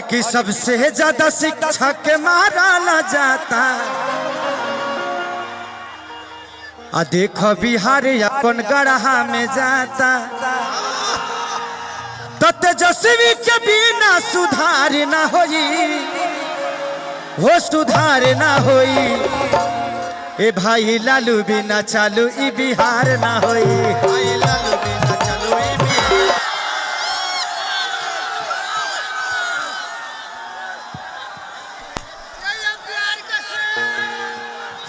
कि सबसे ज्यादा शिक्षा के मारा न जाता। आ देखो बिहार अपन गढ़ा में जाता। तो तेजस्वी के बिना सुधार ना होई, हो सुधार ना होई। ए भाई लालू बिना चालू ई बिहार ना होई। भाई लालू बिना चालू ई बिहार।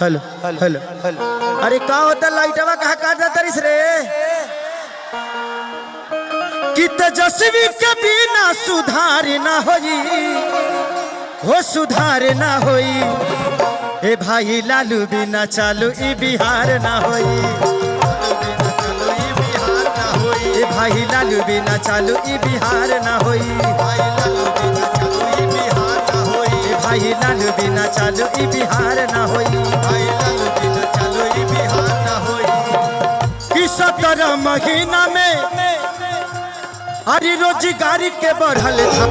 हेलो हेलो हेलो, अरे का होता लाइटवा कहाँ काट देता रिस रे। कि तेजस्वी के बिना सुधार ना होई, हो सुधार ना होई। ए भाई लालू बिना चालू ई बिहार ना होई। ए भाई लालू बिना चालू ई बिहार ना होई। भाई लालू बिना चालू ई बिहार ना होई। भाई लालू बिना चालू ई बिहार ना होई। कि 17 महीना में अरे रोजगारी के बढ़ल था।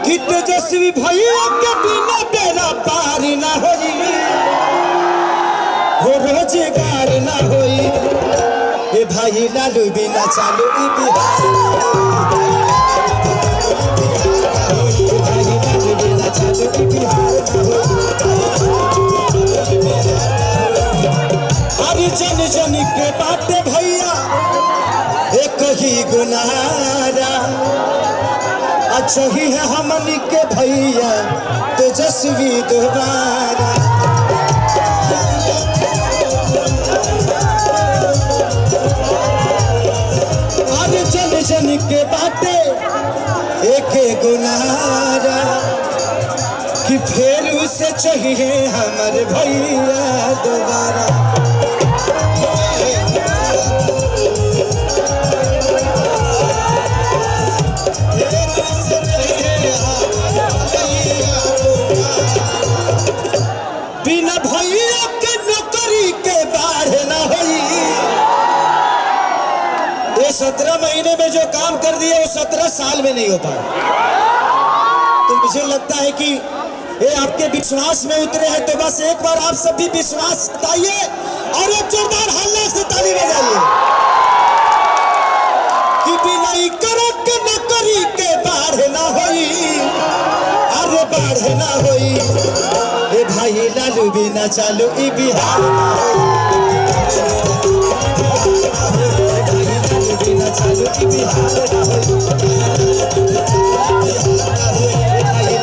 कि तेजस्वी भैया के बिना बेड़ा पार ना होई, हो रोजगार ना होई। ए भाई लालू बिना चालू ई बिहार। अरे जन जन के बाटे भैया एक ही गुनारा। अच्छा ही है हमनी के भैया तेजस्वी दोबारा। अरे जन जन के बाटे एक गुनारा। कि फिर उसे चाहिए हमारे भैया दोबारा। बिना भैया के नौकरी के बाढ़ ना होई। ये 17 महीने में जो काम कर दिया वो 17 साल में नहीं हो पाया। तो मुझे लगता है कि ये आपके विश्वास में उतरे हैं। तो बस एक बार आप सब भी विश्वास बताइए और एक जोरदार हल्ला से ताली बजाइए कि बिना करक के नौकरी के बाढ़ ना होई। अरे बाढ़ ना होई। ए भाई लालू बिना चालू ई बिहार ना होई। लालू बिना चालू ई बिहार ना होई।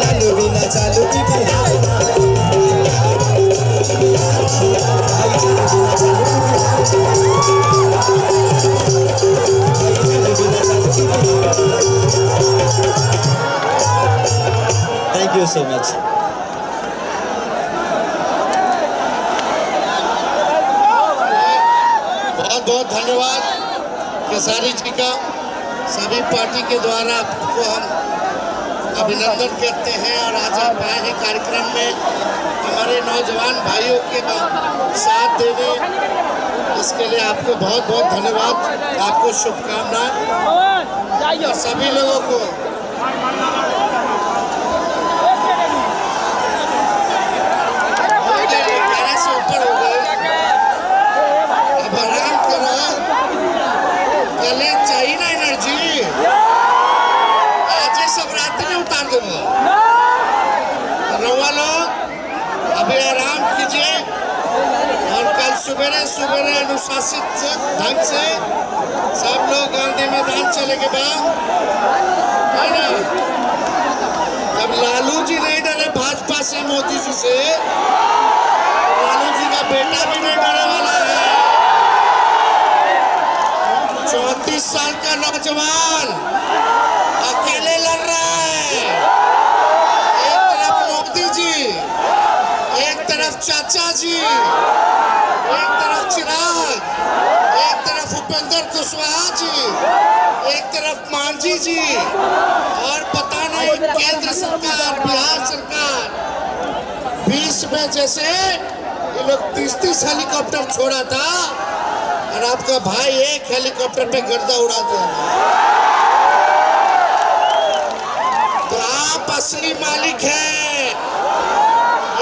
लालू बिना चालू ई बिहार ना होई। Thank you so much. बहुत बहुत धन्यवाद केसारी जी का। सभी पार्टी के द्वारा आपको हम अभिनंदन करते हैं। और आज आप आए हैं कार्यक्रम में हमारे नौजवान भाइयों के साथ देने, इसके लिए आपको बहुत बहुत धन्यवाद। आपको शुभकामनाएं। सभी लोगों को से ऊपर हो गए, अब आराम करो। कले चाहिए ना एनर्जी, आज सब रात में उतार दूंगा। रवा लोग अभी आराम कीजिए और कल सुबह सुबह अनुशासित ढंग से सब लोग गांधी मैदान चले के बाद है ना। अब लालू जी नहीं डरे भाजपा से, मोदी जी से। लालू जी का बेटा भी नहीं डरने वाला है। 34 साल का नौजवान अकेले लड़ रहा है। एक तरफ मोदी जी, एक तरफ चाचा जी, एक तरफ चिराग, एक तरफ उपेंद्र कुशवाहा जी, एक तरफ मांझी जी, और पता नहीं केंद्र सरकार, बिहार सरकार। 20 में जैसे ये लोग 30-30 हेलीकॉप्टर छोड़ा था, और आपका भाई एक हेलीकॉप्टर पे गर्दा उड़ा दिया। तो आप असली मालिक हैं।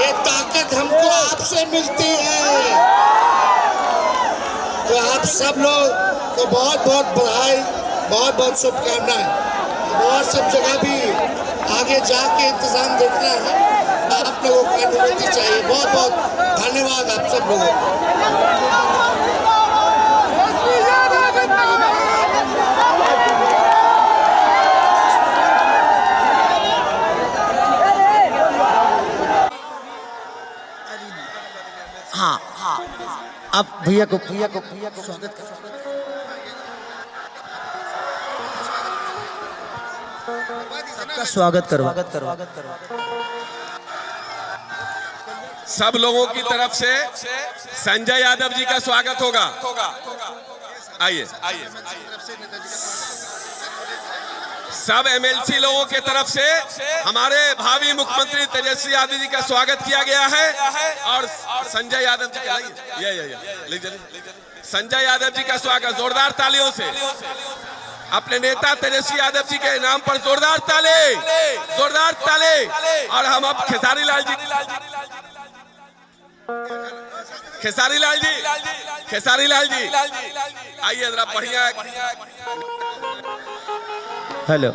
ये ताकत हमको आपसे मिलती है। तो आप सब लोग को बहुत बहुत बधाई, बहुत बहुत शुभकामनाएं। और सब जगह भी आगे जाके इंतजाम देखना है, आप लोगों को अनुमति चाहिए। बहुत बहुत धन्यवाद आप सब लोगों को। हाँ हाँ, आप भैया को स्वागत करो। सबका स्वागत करो। सब लोगों की तरफ से संजय यादव जी का स्वागत होगा। आइए। सब एमएलसी लोगों के तरफ से हमारे भावी मुख्यमंत्री तेजस्वी यादव जी का स्वागत किया गया है। और संजय यादव जी का संजय यादव जी का स्वागत जोरदार तालियों से। अपने नेता तेजस्वी यादव जी के नाम पर जोरदार ताले। और हम अब खेसारी लाल जी आइए जरा बढ़िया। हेलो।